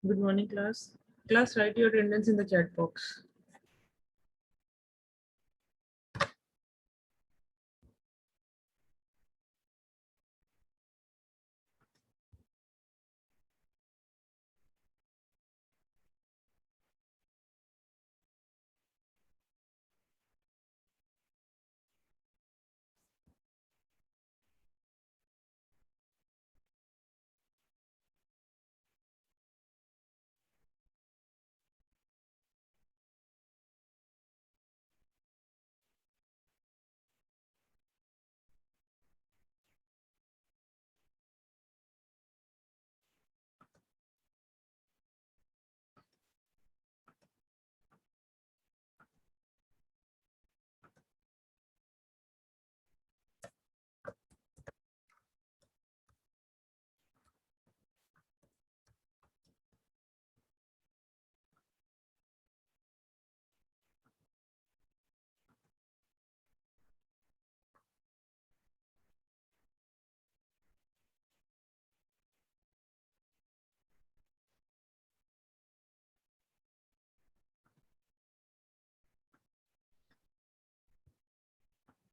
Good morning, class. Class, write your attendance in the chat box.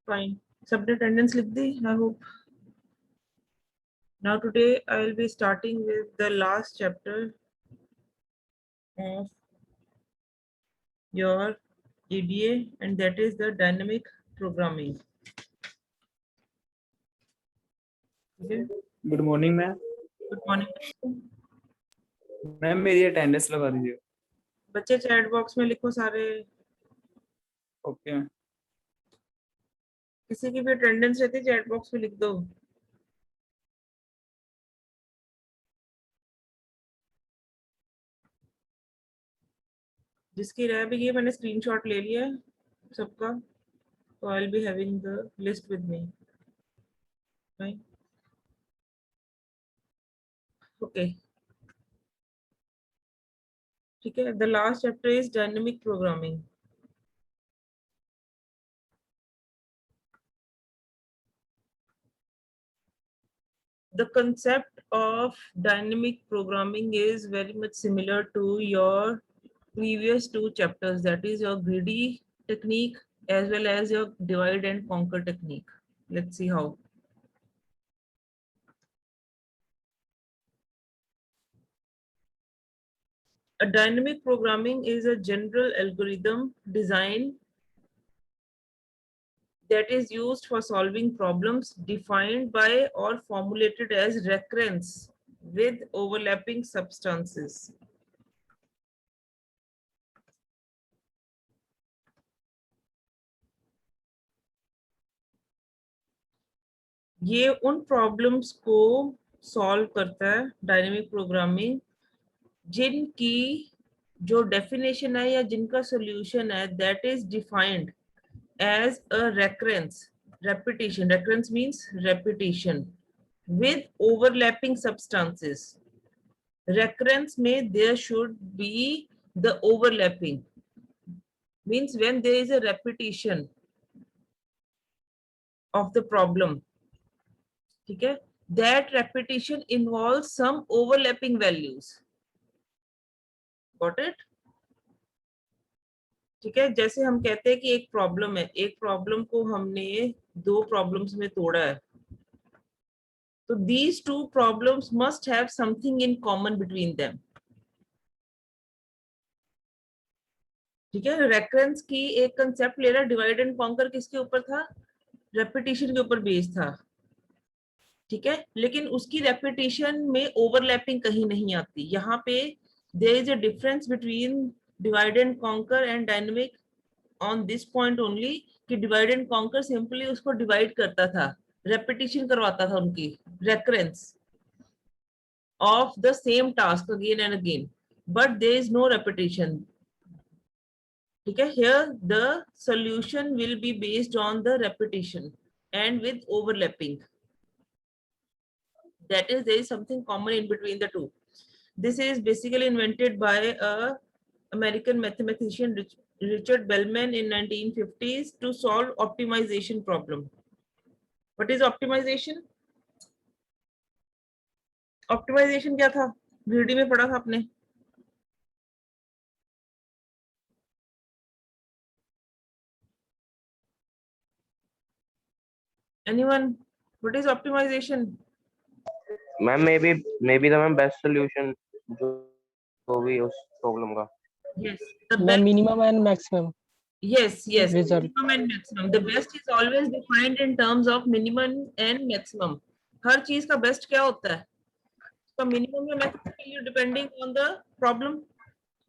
Fine. Subject attendance लिख दी, I hope. Now today I will be starting with the last chapter of your EDA, and that is the dynamic programming. Okay. Good morning ma'am. Good morning. Ma'am मेरी attendance लगा दीजिए। बच्चे chat box में लिखो सारे। Okay. किसी की भी अटेंडेंस रहती है चैट बॉक्स में लिख दो। जिसकी रह भी गई मैंने स्क्रीनशॉट ले लिया है सबका, तो I will be having the list with me. Fine. Okay, ठीक है। The last chapter is dynamic programming. The concept of dynamic programming is very much similar to your previous two chapters, that is your greedy technique as well as your divide and conquer technique. Let's see how. A dynamic programming is a general algorithm design that is used for solving problems defined by or formulated as recurrence with overlapping substances. ये उन problems को solve करता है dynamic programming जिनकी जो definition है या जिनका सॉल्यूशन है that is defined as a recurrence repetition. Recurrence means repetition with overlapping substances. Recurrence में there should be the overlapping, means when there is a repetition of the problem, ठीक है, that repetition involves some overlapping values. Got it? ठीक है, जैसे हम कहते हैं कि एक प्रॉब्लम है, एक प्रॉब्लम को हमने दो प्रॉब्लम्स में तोड़ा है, तो these two problems must have something in common between them. ठीक है, रेकरेंस की एक कंसेप्ट ले रहा, डिवाइड एंड कॉन्कर किसके ऊपर था, रेपिटेशन के ऊपर बेस्ड था, ठीक है, लेकिन उसकी रेपिटेशन में ओवरलैपिंग कहीं नहीं आती। यहाँ पे there is a difference between divide and conquer and dynamic on this point only कि डिवाइड एंड कॉन्कर सिंपली उसको डिवाइड करता था, रेपिटेशन करवाता था उनकी, recurrence of the same task again and again, but there is no repetition. ठीक है, here the solution will be based on the repetition and with overlapping, that is there is something common in between the two. This is basically invented by a American mathematician Richard Bellman in 1950s to solve optimization problem. What is optimization? Optimization क्या था, greedy में पढ़ा था आपने, Anyone? What is optimization? Ma'am may be the ma'am best solution जो भी उस problem का। Yes, the ma'am best. Minimum and maximum Yes, Result. minimum and maximum. The best is always defined in terms of minimum and maximum. हर चीज का best क्या होता है? तो मिनिमम या मैक्सिमम के लिए depending on the problem.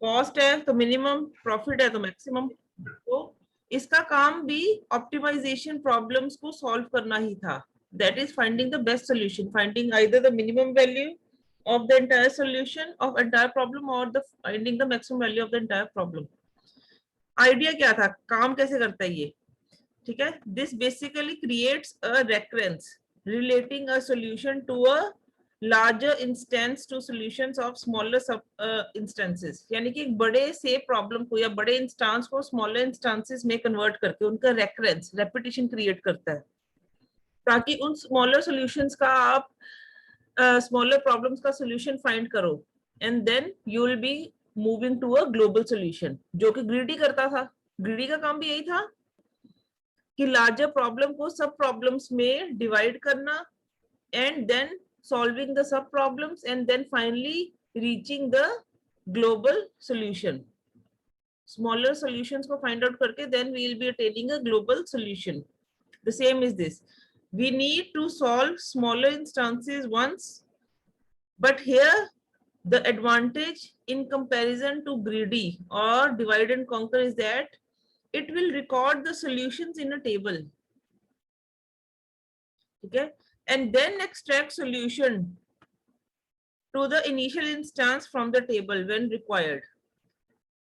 Cost है तो मिनिमम, प्रॉफिट है तो मैक्सिमम। तो इसका काम भी ऑप्टिमाइजेशन प्रॉब्लम्स को सॉल्व करना ही था। That is finding the best solution, finding either the minimum value of the entire solution of entire problem or the finding the maximum value of the entire problem. Idea क्या था, काम कैसे करता है ये? ठीक है, this basically creates a recurrence relating a solution to a larger instance to solutions of smaller sub instances. यानी कि एक बड़े से प्रॉब्लम को या बड़े इंस्टांस को स्मॉलर इंस्टांसेस में कन्वर्ट करके उनका रेकरेंस, रेपिटेशन क्रिएट करता है, ताकि उन स्मॉलर सॉल्यूशंस का आप स्मॉलर प्रॉब्लम्स का सॉल्यूशन फाइंड करो and then you will be moving to a global solution, जो कि ग्रीडी करता था। ग्रीडी का काम भी यही था कि लार्जर प्रॉब्लम को सब प्रॉब्लम्स में डिवाइड करना and then solving the sub problems and then finally reaching the global solution. Smaller solutions को फाइंड आउट करके then we will be attaining a global solution. The same is this, we need to solve smaller instances once, but here the advantage in comparison to greedy or divide and conquer is that it will record the solutions in a table, okay, and then extract solution to the initial instance from the table when required.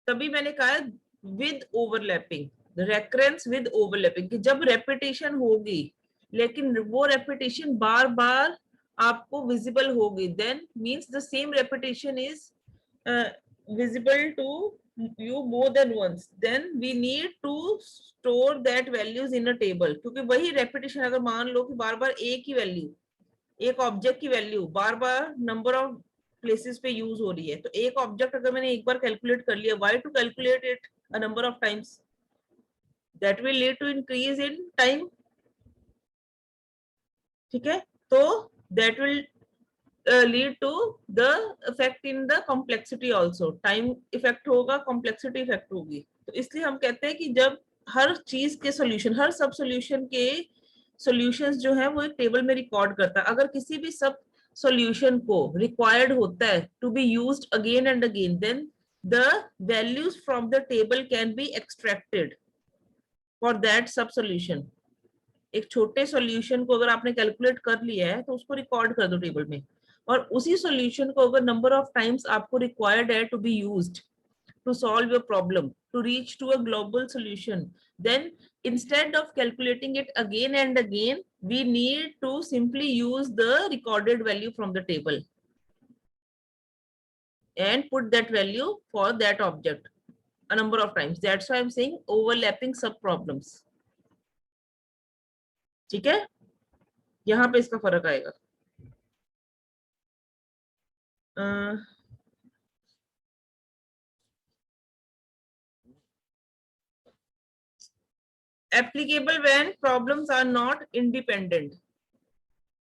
तभी मैंने कहा with overlapping, the recurrence with overlapping, कि जब repetition होगी लेकिन वो repetition बार बार आपको visible होगी, then means the same repetition is visible to you more than once, then we need to store that values in a table. क्योंकि वही repetition अगर मान लो कि बार बार एक ही वैल्यू, एक ऑब्जेक्ट की value bar bar number of places पे use हो रही है, तो एक ऑब्जेक्ट अगर मैंने एक बार कैलकुलेट कर लिया, why to calculate it a number of times? That will lead to increase in time. ठीक है, तो that will lead to the effect in the complexity also, time effect होगा, कॉम्प्लेक्सिटी इफेक्ट होगी। तो इसलिए हम कहते हैं कि जब हर चीज के सॉल्यूशन, हर सब सॉल्यूशन के सॉल्यूशंस जो है वो एक टेबल में रिकॉर्ड करता है। अगर किसी भी सब सॉल्यूशन को रिक्वायर्ड होता है to be used again and again, then the values from the table can be extracted for that sub solution. एक छोटे सॉल्यूशन को अगर आपने कैलकुलेट कर लिया है तो उसको रिकॉर्ड कर दो टेबल में, और उसी सॉल्यूशन को अगर नंबर ऑफ टाइम्स आपको रिक्वायर्ड है to be used to solve your problem, to reach to a global solution, then instead of calculating it again and again, we need to simply use the recorded value from the table and put that value for that object a number of times. That's why I'm saying overlapping sub problems. ठीक है, यहां पे इसका फर्क आएगा। Applicable when problems are not independent,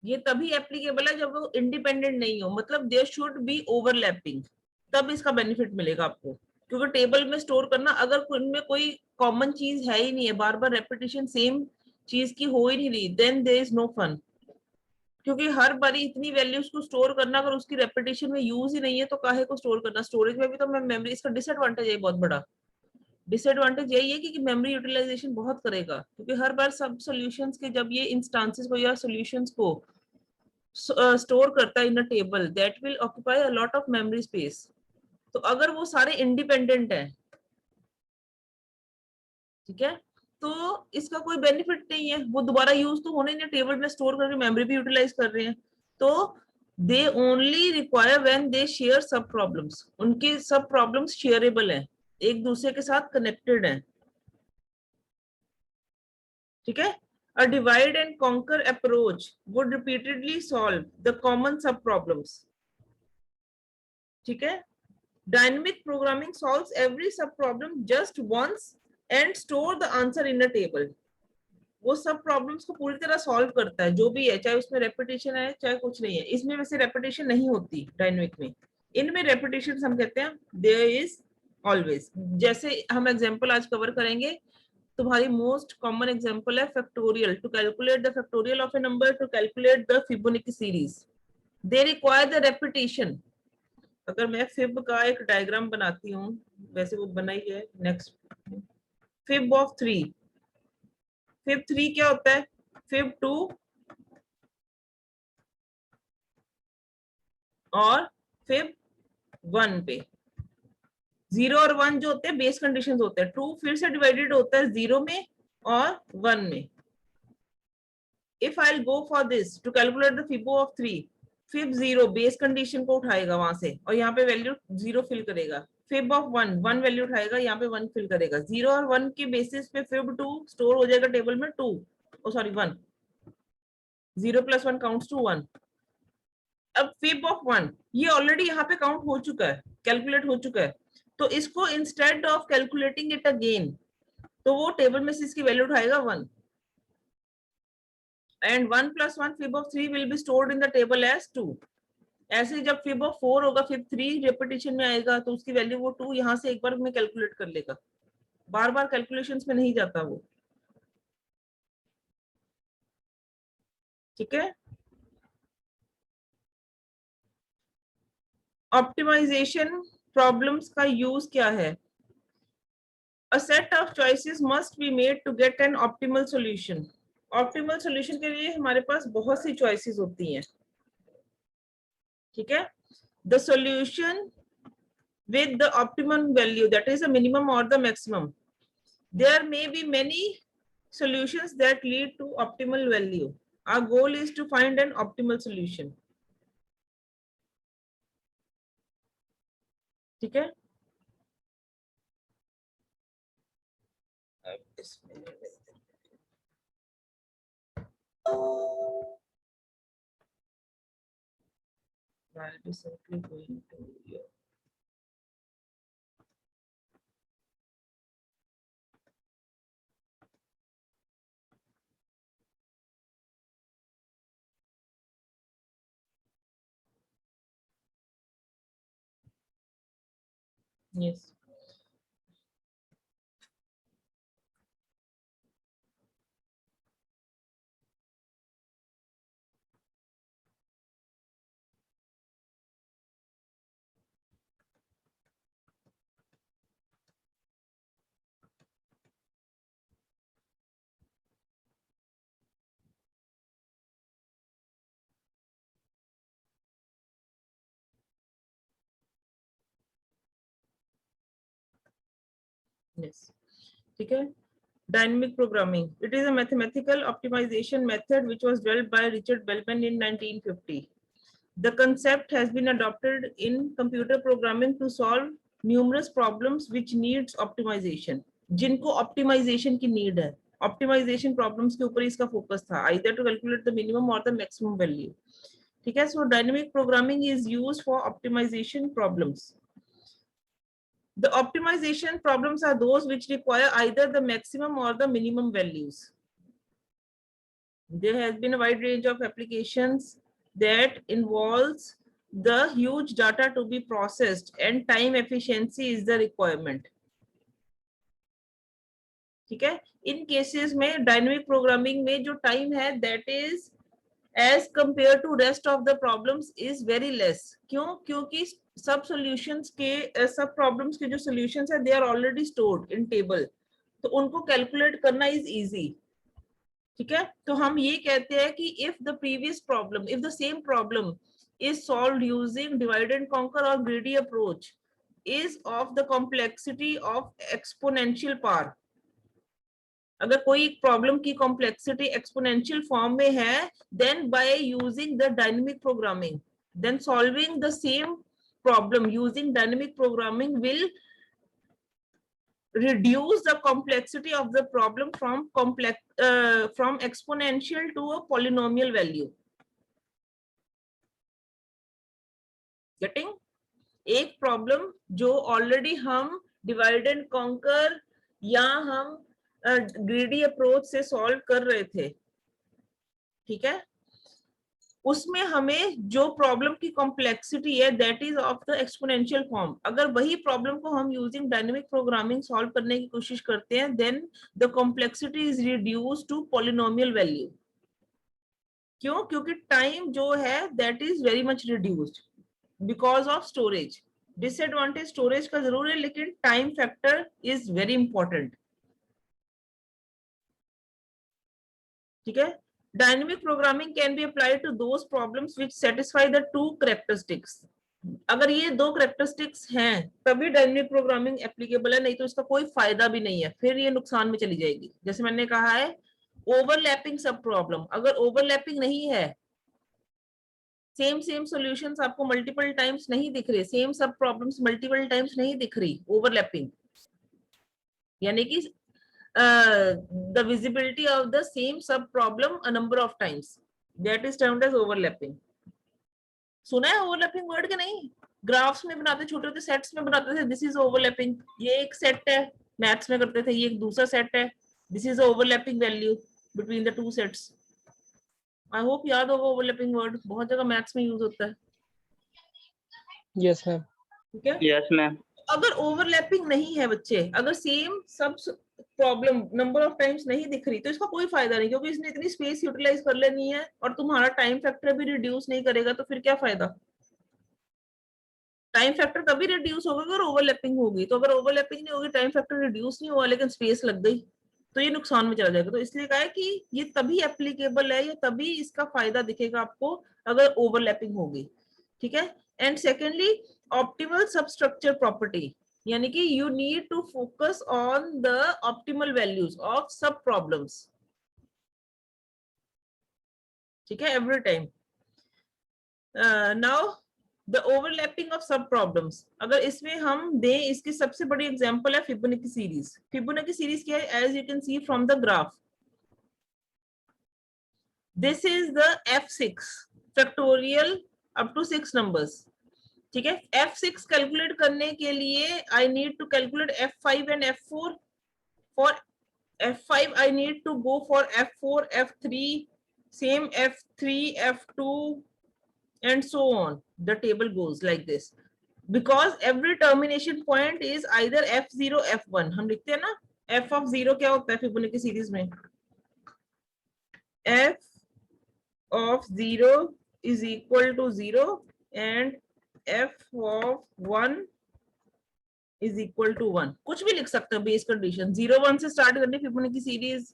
ये तभी applicable है जब वो इंडिपेंडेंट नहीं हो, मतलब देयर शुड बी ओवरलैपिंग, तब इसका बेनिफिट मिलेगा आपको। क्योंकि टेबल में स्टोर करना, अगर उनमें कोई कॉमन चीज है ही नहीं है, बार बार रेपिटेशन सेम चीज की हो ही नहीं रही, then there is no fun. क्योंकि हर बारी इतनी वैल्यूज को स्टोर करना, अगर उसकी रेपिटेशन में यूज ही नहीं है तो काहे को स्टोर करना। स्टोरेज में भी तो मेमोरी, इसका डिसएडवांटेज है बहुत बड़ा। डिसएडवांटेज यही है कि मेमोरी यूटिलाइजेशन बहुत करेगा, क्योंकि हर बार सब सॉल्यूशंस के जब ये इंस्टांसेस को या सॉल्यूशंस को स्टोर करता है in a table, that will occupy a lot of memory space. तो अगर वो सारे इंडिपेंडेंट हैं, ठीक है, तो इसका कोई बेनिफिट नहीं है, वो दोबारा यूज तो होने नहीं, टेबल में स्टोर करके मेमोरी भी यूटिलाइज कर रहे हैं। तो they only require when they share सब प्रॉब्लम्स, उनके सब प्रॉब्लम्स शेयरेबल हैं, एक दूसरे के साथ कनेक्टेड हैं। ठीक है, a divide and conquer approach would repeatedly solve the common sub problems. ठीक है, dynamic programming solves every sub problem just once and store the answer in a table. वो सब प्रॉब्लम्स को पूरी तरह सॉल्व करता है, जो भी है, चाहे उसमें रेपिटेशन है चाहे कुछ नहीं है। इसमें वैसे रेपिटेशन नहीं होती डायनेमिक में, इनमें रेपिटेशन हम कहते हैं देयर इज ऑलवेज। जैसे हम एग्जांपल आज कवर करेंगे, तुम्हारी मोस्ट कॉमन एग्जांपल है factorial. To calculate the factorial of a number, to calculate the Fibonacci series, they require the repetition. अगर मैं फिब का एक डायग्राम बनाती हूँ, वैसे वो बनाई है, नेक्स्ट फिब ऑफ 3, फिब 3 क्या होता है, फिब 2 और फिब 1 पे। 0 और 1 जो होते हैं बेस कंडीशंस होते हैं। 2 फिर से डिवाइडेड होता है 0 में और 1 में। If I go for this to calculate the fibo of 3, fib 0 base condition को उठाएगा वहां से और यहाँ पे वैल्यू 0 फिल करेगा। फिब ऑफ 1 1 वैल्यू उठाएगा, यहाँ पे 1 फिल करेगा। 0 और 1 के बेसिस पे फिब 2 स्टोर हो जाएगा टेबल में 2, ओ सॉरी 1, 0 + 1 काउंट्स टू 1। अब फिब ऑफ 1 ये ऑलरेडी यहाँ पे काउंट हो चुका है, कैलकुलेट हो चुका है, तो इसको instead of calculating it again, तो वो टेबल में से इसकी वैल्यू उठाएगा 1, and 1 + 1 fib of 3 will be stored in the table as 2। ऐसे जब फिब ऑफ 4 होगा, फिब 3 रेपिटेशन में आएगा, तो उसकी वैल्यू वो 2 यहाँ से एक बार में कैलकुलेट कर लेगा, बार बार कैलकुलेशंस में नहीं जाता वो। ठीक है। ऑप्टिमाइजेशन प्रॉब्लम्स का यूज क्या है? A set of choices must be made to get an optimal solution. Optimal solution के लिए हमारे पास बहुत सी चॉइसेस होती हैं। ठीक है। The solution with the optimum value, that is the minimum or the maximum. There may be many solutions that lead to optimal value. Our goal is to find an optimal solution. ठीक है। I'll be simply going to your yes. Yes. ठीक है। Dynamic programming. It is a mathematical optimization method which was developed by Richard Bellman in 1950. The concept has been adopted in computer programming to solve numerous problems which needs optimization. जिनको optimization की need है, optimization problems के ऊपर इसका focus था, either to calculate the minimum or the maximum value. ठीक है। So dynamic programming is used for optimization problems. The optimization problems are those which require either the maximum or the minimum values. There has been a wide range of applications that involves the huge data to be processed and time efficiency is the requirement. ठीक है। इन cases में dynamic programming में जो time है that is as compared to rest of the problems is very less. क्यों? क्योंकि सब solutions के सब प्रॉब्लम्स के जो सॉल्यूशंस है they are already stored in table, तो उनको कैलकुलेट करना इज इजी। ठीक है। तो हम ये कहते हैं कि if the previous problem, if the same problem is solved using divide and conquer or greedy approach is of the complexity of exponential power, अगर कोई प्रॉब्लम की कॉम्प्लेक्सिटी एक्सपोनेंशियल फॉर्म में है, then by using the dynamic programming, then solving the same problem using dynamic programming will reduce the complexity of the problem from exponential to a polynomial value. Getting? एक problem जो already हम divide and conquer या हम greedy approach से solve कर रहे थे, ठीक है, उसमें हमें जो प्रॉब्लम की कॉम्प्लेक्सिटी है that is of the exponential form. अगर वही प्रॉब्लम को हम यूजिंग डायनेमिक प्रोग्रामिंग सॉल्व करने की कोशिश करते हैं then the complexity is reduced to polynomial value. क्यों? क्योंकि टाइम जो है that is very much reduced because of storage. Disadvantage storage का जरूर है लेकिन time factor is very important, ठीक है। Dynamic programming can be applied to those problems which satisfy the two characteristics. अगर ये दो कैरेक्टरिस्टिक्स हैं तभी डायनेमिक प्रोग्रामिंग एप्लीकेबल है, नहीं तो इसका कोई फायदा भी नहीं है, फिर ये नुकसान में चली जाएगी। जैसे मैंने कहा है ओवरलैपिंग सब प्रॉब्लम, अगर ओवरलैपिंग नहीं है, सेम सेम सॉल्यूशंस आपको मल्टीपल टाइम्स नहीं दिख रहे, सेम सब प्रॉब्लम्स मल्टीपल टाइम्स नहीं दिख रही, ओवरलैपिंग यानी कि the visibility of the same sub problem a number of times, that is termed as overlapping। सुना है ओवरलैपिंग वर्ड के नहीं? ग्राफ्स में बनाते, छोटे छोटे सेट्स में बनाते थे, दिस इज ओवरलैपिंग, ये एक सेट है, मैथ्स में करते थे, ये एक दूसरा सेट है, this is overlapping value between the two sets. I hope याद होगा ओवरलैपिंग वर्ड, बहुत जगह मैथ्स में यूज होता है। Yes ma'am. ठीक है, यस मैम। अगर ओवरलैपिंग नहीं है बच्चे, अगर सेम सब प्रॉब्लम नंबर ऑफ टाइम्स नहीं दिख रही तो इसका कोई फायदा नहीं, क्योंकि इसने इतनी स्पेस यूटिलाइज कर लेनी है और तुम्हारा टाइम फैक्टर भी रिड्यूस नहीं करेगा, तो फिर क्या फायदा? टाइम फैक्टर तभी रिड्यूस होगा अगर ओवरलैपिंग होगी, तो अगर ओवरलैपिंग नहीं होगी, टाइम फैक्टर रिड्यूस नहीं हुआ लेकिन स्पेस लग गई, तो ये नुकसान में चला जाएगा। तो इसलिए कहा है कि ये तभी एप्लीकेबल है, ये तभी इसका फायदा दिखेगा आपको अगर ओवरलैपिंग होगी, ठीक है। And secondly optimal substructure property, यानी कि you need to focus on the optimal values of sub problems, ठीक है, every time. Now the overlapping of sub problems, अगर इसमें हम दें, इसकी सबसे बड़ी एग्जांपल है फिबोनाची सीरीज। फिबोनाची सीरीज क्या है? As you can see from the graph, this is the f6 factorial up to 6 numbers, ठीक है। f6 कैलकुलेट करने के लिए I need to calculate f5 and f4। For f5 I need to go for f4 f3, same f3 f2 and so on, the table goes like this because every termination point is either f0 f1। हम लिखते हैं ना f of 0 क्या होता है Fibonacci series में? f of 0 is equal to 0 and f of 1 is equal to 1। कुछ भी लिख सकते हो बेस कंडीशन, 0 1 से स्टार्ट करनी है फिबोनाची सीरीज,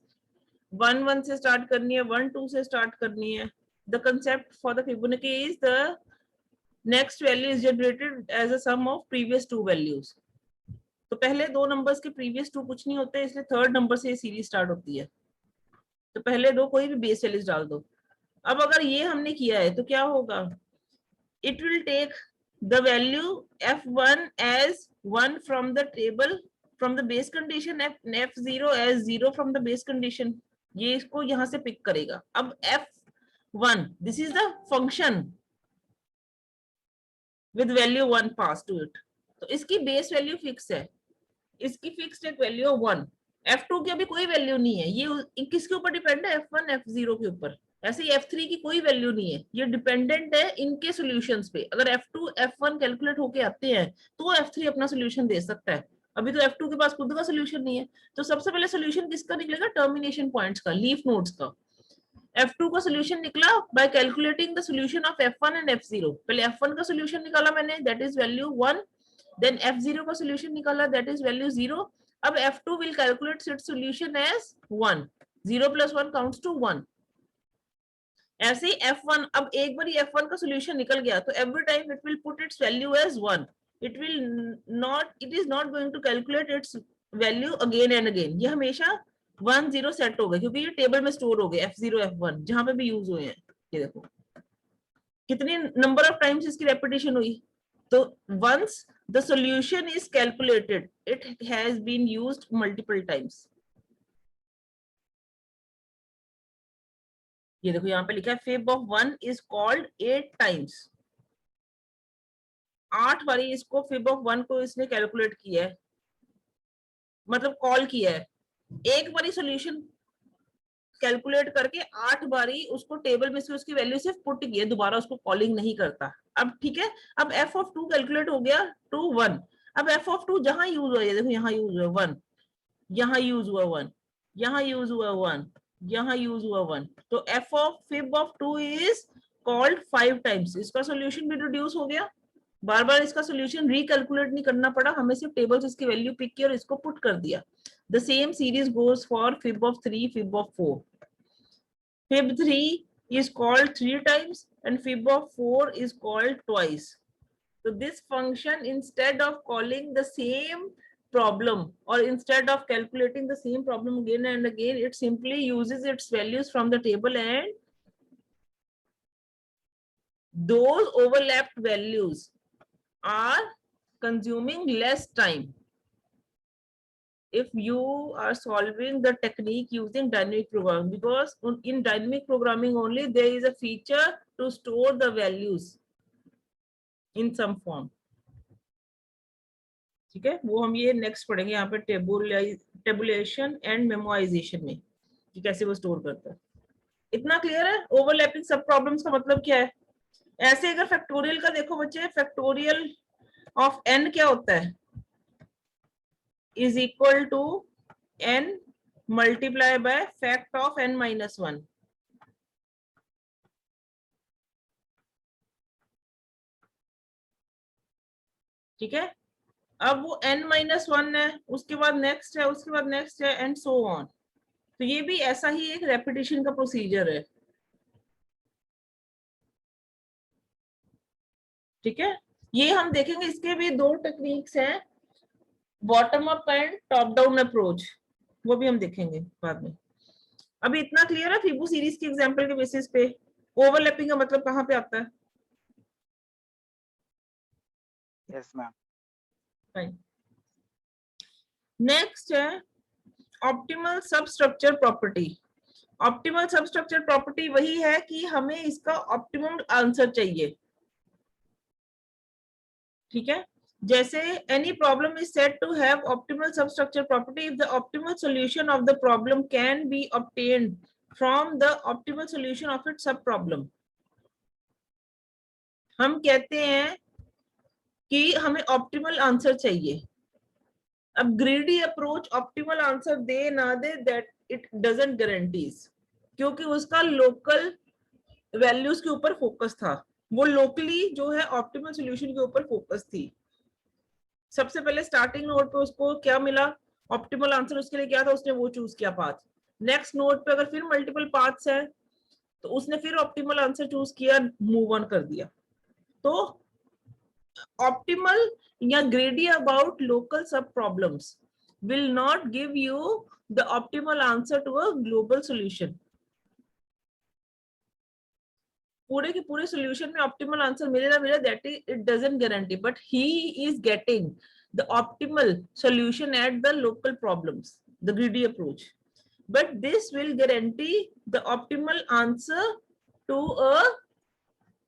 1 1 से स्टार्ट करनी है, 1 2 से स्टार्ट करनी है। The concept for the Fibonacci is the next value is generated as a sum of previous two values। तो पहले दो नंबर्स के previous two कुछ नहीं होते, इसलिए थर्ड नंबर से ये सीरीज स्टार्ट होती है। तो पहले दो कोई भी बेस वैल्यूज डाल दो। अब अगर ये हमने किया है तो क्या होगा? It will take the value f1 as 1 from the table from the base condition, f0 as 0 from the base condition। ये इसको यहाँ से पिक करेगा। अब f1 this is the function with value 1 passed to it, तो इसकी base value fix है, इसकी फिक्स्ड एक वैल्यू 1। f2 की अभी कोई वैल्यू नहीं है, ये किसके ऊपर डिपेंड है? f1 f0 के ऊपर। ऐसे ही f3 की कोई वैल्यू नहीं है, ये डिपेंडेंट है इनके सॉल्यूशंस पे। अगर f2 f1 कैलकुलेट होके आते हैं तो f3 अपना सॉल्यूशन दे सकता है, अभी तो f2 के पास खुद का सॉल्यूशन नहीं है। तो सबसे पहले सॉल्यूशन किसका निकलेगा? टर्मिनेशन पॉइंट्स का, लीफ नोड्स का। f2 का सॉल्यूशन निकला bye calculating the solution of f1 and f0। पहले f1 का सॉल्यूशन निकाला मैंने, that is value 1, then f0 का सॉल्यूशन निकाला, दैट इज वैल्यू 0। अब f2 will calculate its solution as 1, 0 + 1 counts to 1। ऐसे ही f1, अब एक बार f1 का सॉल्यूशन निकल गया तो every time it will put its value as 1, it is not going to calculate its value again and again. ये हमेशा 1 0 सेट हो गए क्योंकि ये टेबल में स्टोर हो गए f0 f1 जहां पे भी यूज हुए हैं। ये देखो कितनी नंबर ऑफ टाइम्स इसकी रेपिटेशन हुई। तो once the solution is calculated it has been used multiple times. ये देखो यहाँ पे लिखा है fib of 1 is called 8 times। 8 बारी इसको fib of 1 को इसने कैलकुलेट किया है, मतलब कॉल किया है। एक बारी सॉल्यूशन कैलकुलेट करके 8 बारी उसको टेबल में से उसकी वैल्यू सिर्फ पुट किए, दोबारा उसको कॉलिंग नहीं करता। अब ठीक है, अब एफ ऑफ 2 कैलकुलेट हो गया 2 1। अब एफ ऑफ 2 जहां यूज हुआ है, देखो यहाँ यूज हुआ 1, यहाँ यूज हुआ 1, यहाँ यूज हुआ 1, यहाँ यूज हुआ 1, तो F of fib of 2 is called 5 times. इसका सॉल्यूशन भी रिड्यूस हो गया, बार बार इसका सॉल्यूशन रिकैलकुलेट नहीं करना पड़ा, हमें सिर्फ टेबल से इसकी वैल्यू पिक की और इसको पुट कर दिया। The same series goes for fib of 3, fib of 4। fib 3 is called 3 times and fib of 4 is called twice. So this function, instead of calling the same problem or instead of calculating the same problem again and again, it simply uses its values from the table, and those overlapped values are consuming less time if you are solving the technique using dynamic programming, because in dynamic programming only there is a feature to store the values in some form. ठीक है, वो हम ये next पढ़ेंगे यहाँ पे tabulation and memorisation में कि कैसे वो स्टोर करता है। इतना क्लियर है? ओवरलैपिंग सब प्रॉब्लम्स का मतलब क्या है? ऐसे अगर फैक्टोरियल का देखो बच्चे, फैक्टोरियल ऑफ n क्या होता है? Is equal to n multiply by fact of n minus 1। ठीक है, अब वो n माइनस 1 है, उसके बाद नेक्स्ट है, उसके बाद नेक्स्ट है, एंड सो ऑन। तो ये भी ऐसा ही एक रेपिटेशन का प्रोसीजर है। ठीक है, ये हम देखेंगे, इसके भी दो टेक्निक्स हैं, bottom up and top down approach, वो भी हम देखेंगे बाद में। अभी इतना क्लियर है फिबो सीरीज की एग्जांपल के बेसिस पे ओवरलैपिंग का मतलब कहाँ पे आता है? Yes ma'am. फाइन। नेक्स्ट है optimal substructure property. Optimal substructure property वही है कि हमें इसका ऑप्टिमम आंसर चाहिए। ठीक है, जैसे any problem is said to have optimal substructure property if the optimal solution of the problem can be obtained from the optimal solution of its sub problem। हम कहते हैं कि हमें ऑप्टिमल आंसर चाहिए। अब ग्रीडी अप्रोच ऑप्टिमल आंसर दे ना दे, that it doesn't guarantees, क्योंकि उसका लोकल वैल्यूज के ऊपर फोकस था, वो लोकली जो है ऑप्टिमल सॉल्यूशन के ऊपर फोकस थी। सबसे पहले स्टार्टिंग नोड पे उसको क्या मिला, ऑप्टिमल आंसर उसके लिए क्या था, उसने वो चूज किया पाथ। नेक्स्ट नोड पे अगर फिर मल्टीपल पाथ्स है तो उसने फिर ऑप्टिमल आंसर चूज किया, मूव ऑन कर दिया। तो ऑप्टिमल या greedy about local sub problems will not give you the optimal answer to a global solution. पूरे के पूरे सॉल्यूशन में ऑप्टिमल आंसर मिलेगा मिलेगा, that is it doesn't guarantee, but he is getting the optimal solution at the local problems, the greedy approach, but this will guarantee the optimal answer to a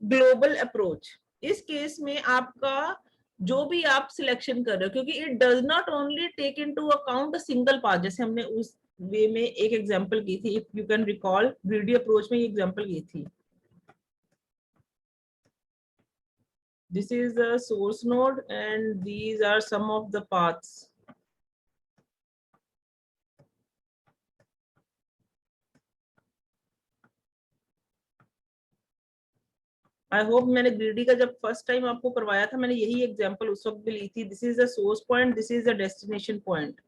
global approach। इस case में आपका जो भी आप selection कर रहे हो, क्योंकि it does not only take into account a single path, जैसे हमने उस वे में एक एग्जांपल की थी, if you can recall, greedy approach में ये एग्जांपल की थी। This is the source node and these are some of the paths। I hope मैंने ग्रीडी का जब फर्स्ट टाइम आपको करवाया था, मैंने यही एग्जांपल उस वक्त भी ली थी। This is the source point, this is the destination point.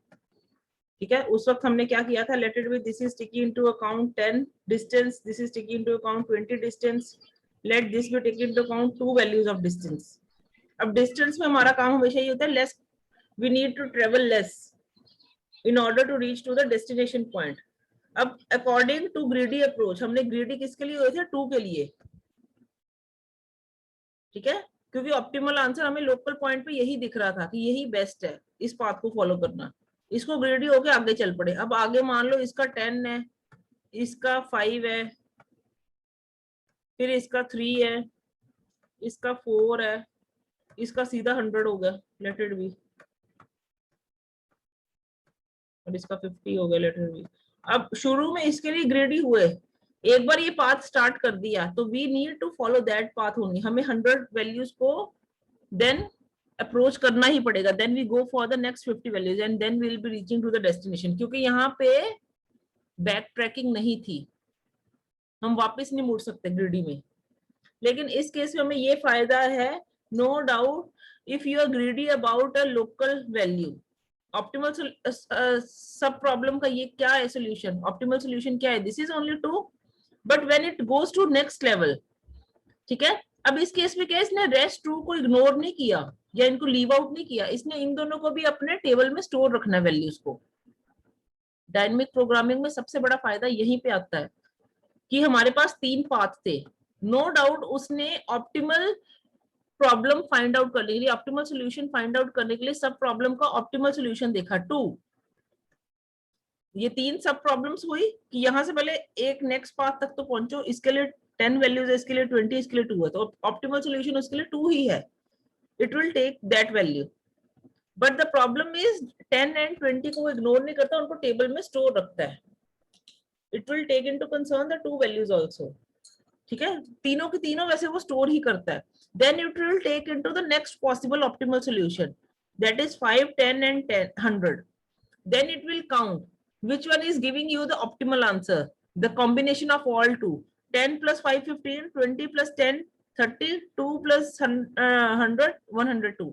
ठीक है, उस वक्त हमने क्या किया था, let it be this is taking into account 10 distance, this is taking into account 20 distance, let this be taking into account 2 values of distance. अब distance में हमारा काम हमेशा ये होता है, less we need to travel less in order to reach to the destination point. अब according to greedy approach, हमने ग्रीडी किसके लिए हुए थे, 2 के लिए। ठीक है, क्योंकि ऑप्टिमल आंसर हमें लोकल पॉइंट पे यही दिख रहा था कि यही बेस्ट है, इस पाथ को फॉलो करना। इसको ग्रेडी होके आगे चल पड़े। अब आगे मान लो इसका 10 है, इसका 5 है, फिर इसका 3 है, इसका 4 है, इसका सीधा 100 हो गया, लेट इट बी। और इसका 50 हो गया लेटर बी। अब शुरू में इसके लिए ग्रेडी हुए, एक बार ये पाथ स्टार्ट कर दिया तो we need to follow that path only, हमें 100 वैल्यूज को देन अप्रोच करना ही पड़ेगा, then we go for the next 50 values and then we will be reaching to the destination. क्योंकि यहाँ पे बैक ट्रैकिंग नहीं थी, हम वापस नहीं मुड़ सकते ग्रिडी में। लेकिन इस केस में हमें ये फायदा है, no doubt, if you are greedy about a local value, optimal sub problem का ये क्या है सोल्यूशन, ऑप्टिमल सोल्यूशन क्या है, this is only 2, but when it goes to next level, ठीक है। अब इस केस में क्या है, इसने रेस्ट 2 को इग्नोर नहीं किया या इनको लीव आउट नहीं किया, इसने इन दोनों को भी अपने टेबल में स्टोर रखना है वैल्यूज को। डायनेमिक प्रोग्रामिंग में सबसे बड़ा फायदा यहीं पे आता है कि हमारे पास 3 पाथ थे, नो डाउट उसने ऑप्टिमल प्रॉब्लम फाइंड आउट करने के लिए, ऑप्टिमल सॉल्यूशन फाइंड आउट करने के लिए सब प्रॉब्लम का ऑप्टिमल सॉल्यूशन देखा 2। ये 3 सब प्रॉब्लम्स हुई कि यहां से पहले एक नेक्स्ट पाथ तक तो पहुंचो, इसके लिए 10 वैल्यूज है, इसके लिए 20, इसके लिए 2 है, तो ऑप्टिमल सॉल्यूशन उसके लिए 2 ही है, it will take that value. But the problem is 10 and 20 को इग्नोर नहीं करता, उनको टेबल में स्टोर रखता है, it will take into concern the 2 values also, ठीक है। तीनों की तीनों वैसे वो स्टोर ही करता है, then it will take into the next possible optimal solution, that is 5, 10 and 10, 100. Then it will count which one is giving you the optimal answer, the combination of all two, 10 plus 5, 15, 20 plus 10, 30, 2 plus 100, 102.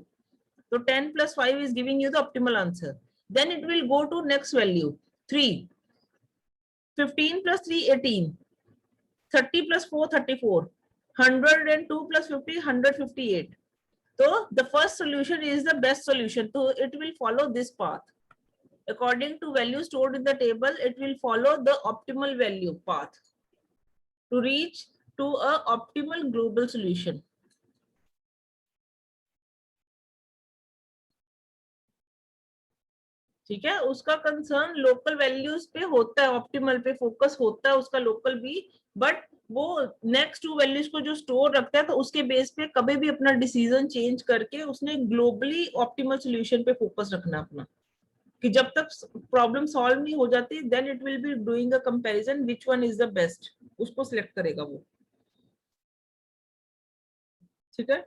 So 10 plus 5 is giving you the optimal answer. Then it will go to next value, 3, 15 plus 3, 18, 30 plus 4, 34, 102 plus 50, 158. So the first solution is the best solution, so it will follow this path. According to value stored in the table, it will follow the optimal value path to reach to a optimal global solution. ठीक है, उसका concern local values पे होता है, optimal पे focus होता है उसका लोकल भी, बट वो नेक्स्ट 2 वैल्यूज को जो स्टोर रखता है तो उसके बेस पे कभी भी अपना डिसीजन चेंज करके उसने ग्लोबली ऑप्टिमल सॉल्यूशन पे फोकस रखना अपना, कि जब तक प्रॉब्लम सॉल्व नहीं हो जाती then it will be doing a comparison which one is the best, उसको सिलेक्ट करेगा वो, ठीक है।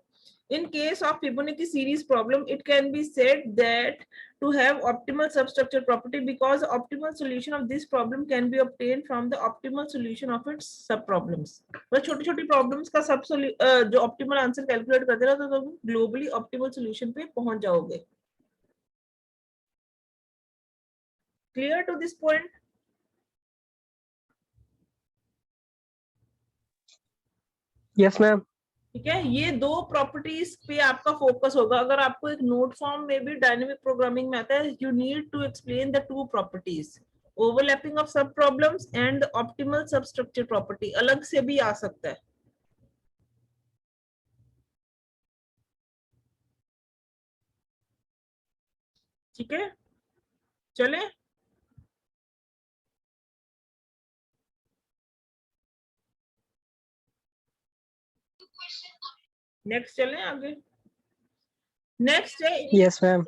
In case of Fibonacci series problem, it can be said that to have optimal substructure property because optimal solution of this problem can be obtained from the optimal solution of its sub problems. बस छोटी छोटी problems का सब जो optimal answer calculate करते रहो तो तुम ग्लोबली ऑप्टिमल सॉल्यूशन पे पहुंच जाओगे। Clear to this point? Yes, ma'am. ठीक है, ये 2 प्रॉपर्टीज पे आपका फोकस होगा। अगर आपको एक नोट फॉर्म में भी डायनेमिक प्रोग्रामिंग में आता है, you need to explain the 2 properties, overlapping of sub problems and optimal substructure property, अलग से भी आ सकता है। ठीक है, चले नेक्स्ट, चले आगे। नेक्स्ट है Yes, ma'am.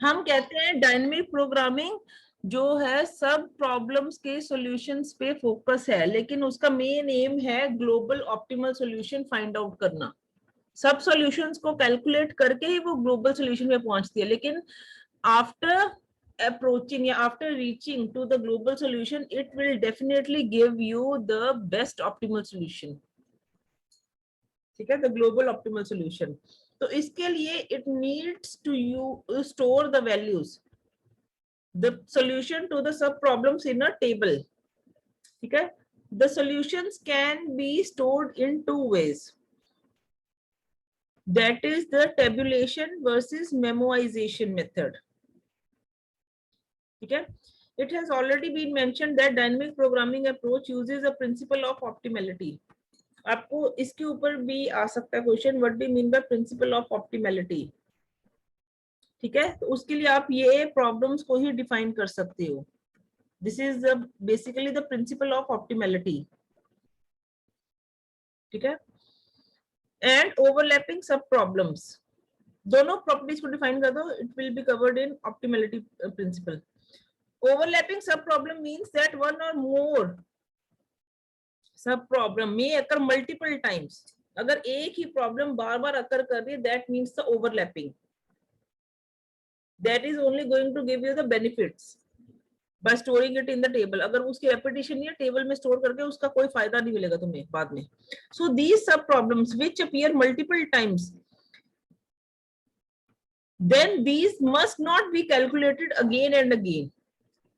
हम कहते हैं डायनेमिक प्रोग्रामिंग जो है सब प्रॉब्लम्स के सॉल्यूशंस पे फोकस है, लेकिन उसका मेन एम है global optimal solution find out करना। सब सॉल्यूशंस को कैलकुलेट करके ही वो ग्लोबल सॉल्यूशन पे पहुंचती है, लेकिन आफ्टर approaching या after reaching to the global solution, it will definitely give you the best optimal solution, ठीक है, the global optimal solution। तो इसके लिए it needs to you store the values, the solution to the sub problems in a table, ठीक है। The solutions can be stored in 2 ways, that is the tabulation versus memoization method, ठीक है। It has already been mentioned that dynamic programming approach uses a principle of optimality. आपको इसके ऊपर भी आ सकता है question, what do you mean by principle of optimality, ठीक है। तो उसके लिए आप ये प्रॉब्लम्स को ही डिफाइन कर सकते हो, this is basically the principle of optimality, ठीक है। एंड ओवरलैपिंग सब प्रॉब्लम्स, दोनों प्रॉपर्टीज को डिफाइन कर दो, it will be covered in optimality principle. Overlapping sub problem means that one or more sub problem may occur multiple times. अगर एक ही problem बार बार अकर कर रही है, that means the overlapping. That is only going to give you the benefits by storing it in the table. अगर उसकी repetition नहीं है table में स्टोर करके, उसका कोई फायदा नहीं मिलेगा तुम्हें बाद में. So these sub problems which appear multiple times, then these must not be calculated again and again.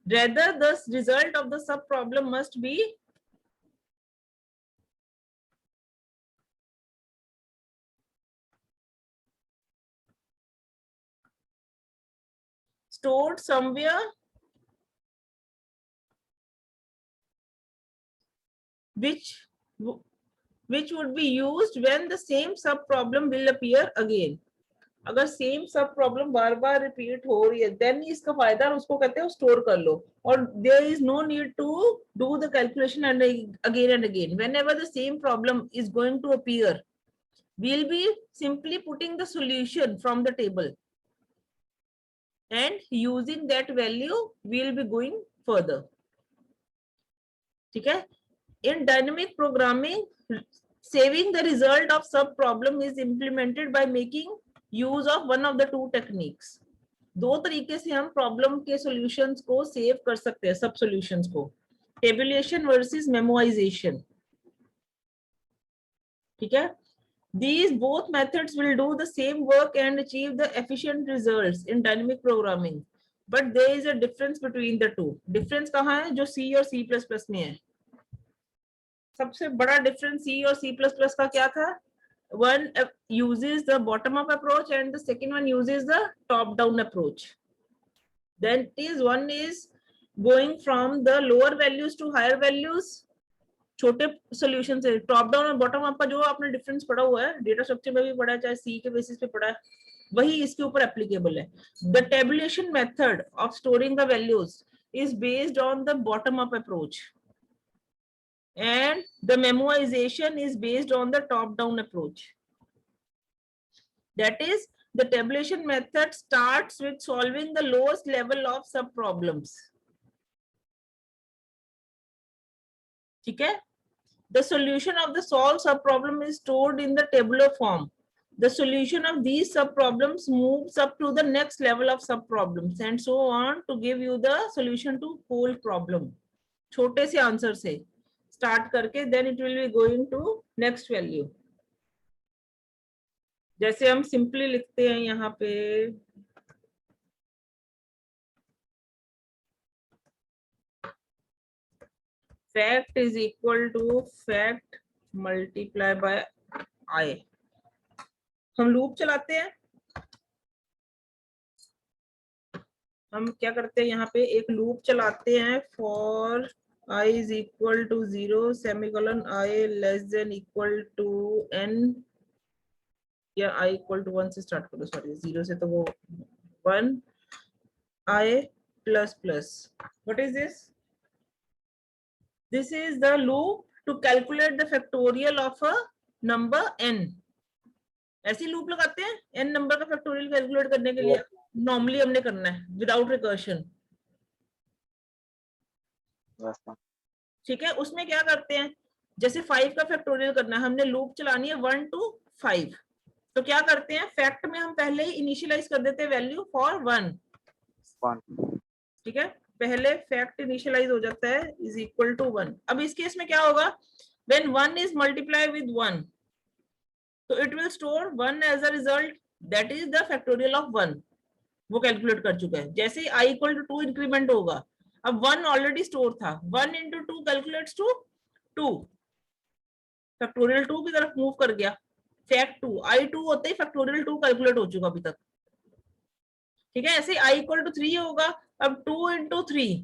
Rather, the result of the sub problem must be stored somewhere which would be used when the same sub problem will appear again. अगर same सब problem बार बार repeat हो रही है, then इसका फायदा उसको कहते हैं स्टोर कर लो, और there is no need to do the calculation and again and again. Whenever the same problem is going to appear, we'll be simply putting the solution from the table and using that value we'll be going further. ठीक है. In dynamic programming, saving the result of sub problem is implemented by making use of one of the two techniques. दो तरीके से हम problem के solutions को save कर सकते हैं, सब सॉल्यूशंस को. Tabulation versus memorisation. ठीक है. These both methods will do the same work and achieve the efficient results in dynamic programming, but there is a difference between the two. Difference कहाँ है? जो C और C++ में है. सबसे बड़ा difference C और C++ का क्या था? One uses the bottom-up approach and the second one uses the top-down approach. Then one is going from the lower values to higher values. छोटे सॉल्यूशन से टॉप डाउन और बॉटम अप का जो आपने डिफरेंस पढ़ा हुआ है, डेटा स्ट्रक्चर में भी पढ़ा है, चाहे सी के बेसिस पे पढ़ा है, वही इसके ऊपर एप्लीकेबल है. The tabulation method of storing the values is based on the bottom up approach and the memoization is based on the top down approach. That is, the tabulation method starts with solving the lowest level of sub problems. ठीक है. The solution of the solved sub problem is stored in the tabular form. The solution of these sub problems moves up to the next level of sub problems and so on to give you the solution to whole problem. छोटे से answer से start करके then it will be going to next value. जैसे हम simply लिखते हैं यहाँ पे, fact is equal to fact multiply by i. हम लूप चलाते हैं. हम क्या करते हैं यहाँ पे, एक लूप चलाते हैं for I is equal to 0 semicolon I less than equal to n, या I equal to 1 से स्टार्ट करो, सॉरी 0 से तो वो 1 I plus plus. What is this? This is the loop to calculate the factorial of a number n. ऐसी loop लगाते हैं n number का फैक्टोरियल कैलकुलेट करने के लिए. नॉर्मली हमने करना है विदाउट रिकर्शन. ठीक है. उसमें क्या करते हैं, जैसे 5 का फैक्टोरियल करना है, हमने लूप चलानी है 1 to 5. तो क्या करते हैं, फैक्ट में हम पहले ही इनिशियलाइज कर देते हैं वैल्यू फॉर 1. ठीक है. पहले फैक्ट इनिशियलाइज हो जाता है इज इक्वल टू 1. अब इस केस में क्या होगा, व्हेन 1 इज मल्टीप्लाई विद 1, तो it will store 1 as a result, that is the factorial of 1. वो कैलकुलेट कर चुका है. जैसे ही i इक्वल टू 2 इंक्रीमेंट होगा, अब 1 ऑलरेडी स्टोर था, 1 into 2 कैलकुलेट्स टू 2, फैक्टोरियल 2 की तरफ मूव कर गया. फैक्ट 2 i2 होते ही फैक्टोरियल 2 कैलकुलेट हो चुका अभी तक. ठीक है. ऐसे i इक्वल टू 3 होगा, अब 2 into 3,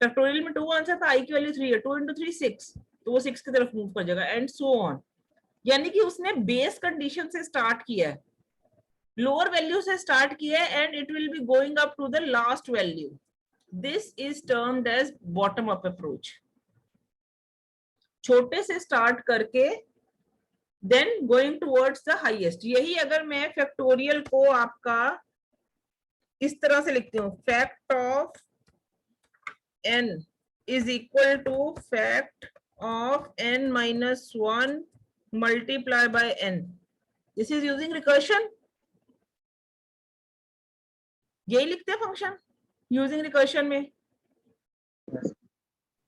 फैक्टोरियल में 2 आंसर था, i की वैल्यू 3 है, 2 into 3 6, तो वो 6 की तरफ मूव कर जाएगा एंड सो ऑन. यानी कि उसने बेस कंडीशन से स्टार्ट किया है, लोअर वैल्यू से स्टार्ट किया है and it will be going up to the last value. This is termed as bottom up approach. छोटे से स्टार्ट करके then going towards the highest. यही अगर मैं फैक्टोरियल को आपका इस तरह से लिखती हूँ, fact of n is equal to fact of n minus 1 multiply by n. This is using recursion. यही लिखते हैं फंक्शन यूजिंग रिकर्शन में,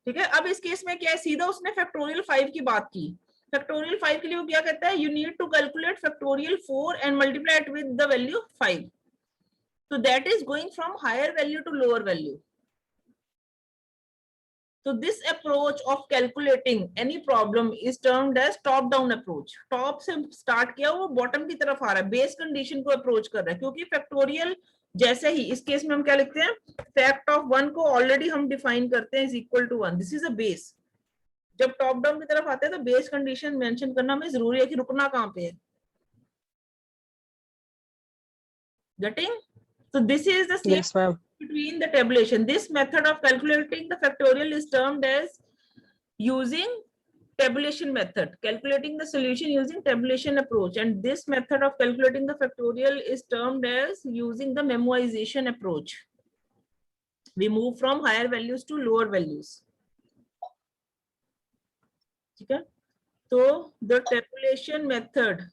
ठीक है। अब इस केस में क्या है, सीधा उसने फैक्टोरियल 5 की बात की। फैक्टोरियल 5 के लिए वो क्या कहता है, you need to calculate factorial 4 and multiply it with the value 5। So that is going from higher value to lower value. So this approach of calculating any problem is termed as top down approach. Top से start किया, वो bottom की तरफ आ रहा है, base condition को approach कर रहा है, क्योंकि factorial जैसे ही इस केस में हम क्या लिखते हैं, fact of 1 को already हम define करते हैं is equal to 1. This is a base. जब top down की तरफ आते हैं तो base condition mention करना हमें जरूरी है कि रुकना कहाँ पे है। Getting? So this is the same Yes, ma'am. between the tabulation. This method of calculating the factorial is termed as using tabulation method, calculating the solution using tabulation approach, and this method of calculating the factorial is termed as using the memoization approach. We move from higher values to lower values. ठीक है, तो the tabulation method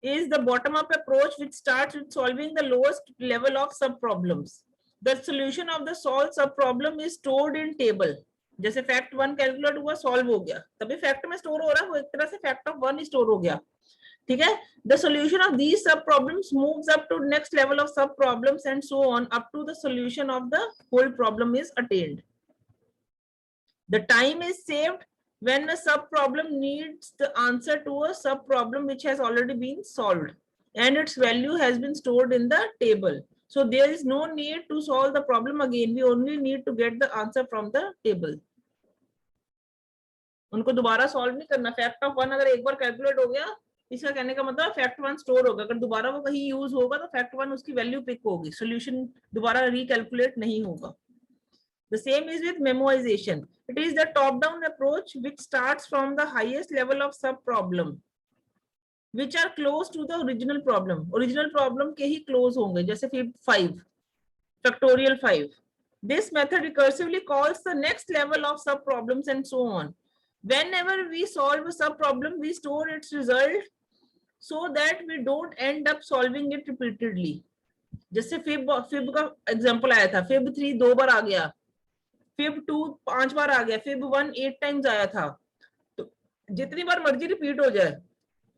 is the bottom-up approach which starts with solving the lowest level of sub-problems. The solution of the solved sub-problem is stored in table. जैसे fact 1 calculate हुआ, solve हो गया, तभी fact में store हो रहा है, वो एक तरह से fact of 1 स्टोर हो गया, ठीक है। The solution of these sub-problems moves up to next level of sub-problems and so on up to the solution of the whole problem is attained. The time is saved when a sub-problem needs the answer to a sub-problem which has already been solved and its value has been stored in the table. So there is no need to solve the problem again. We only need to get the answer from the table. उनको दोबारा solve नहीं करना। Fact of 1 अगर एक बार calculate हो गया, इसका कहने का मतलब फैक्ट 1 स्टोर होगा, अगर दोबारा वो कहीं यूज होगा तो फैक्ट 1 उसकी वैल्यू पिक होगी, सॉल्यूशन दोबारा रिकैलकुलेट नहीं होगा। The same is with memoization. It is the top-down approach which starts from the highest level of sub-problem, which are close to the original problem. Original problem के ही close होंगे, जैसे फिर 5, factorial 5. This method recursively calls the next level of sub-problems and so on. Whenever we solve a sub-problem, we store its result so that we don't end up solving it repeatedly. जैसे fib का example आया था, fib 3 2 बार आ गया, fib 2 5 बार आ गया, fib 1 8 times आया था, तो जितनी बार मर्जी रिपीट हो जाए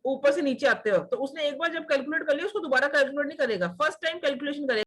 ऊपर से नीचे आते हो, तो उसने एक बार जब कैलकुलेट कर लिया उसको दोबारा कैलकुलेट नहीं करेगा, फर्स्ट टाइम कैलकुलेशन करेगा।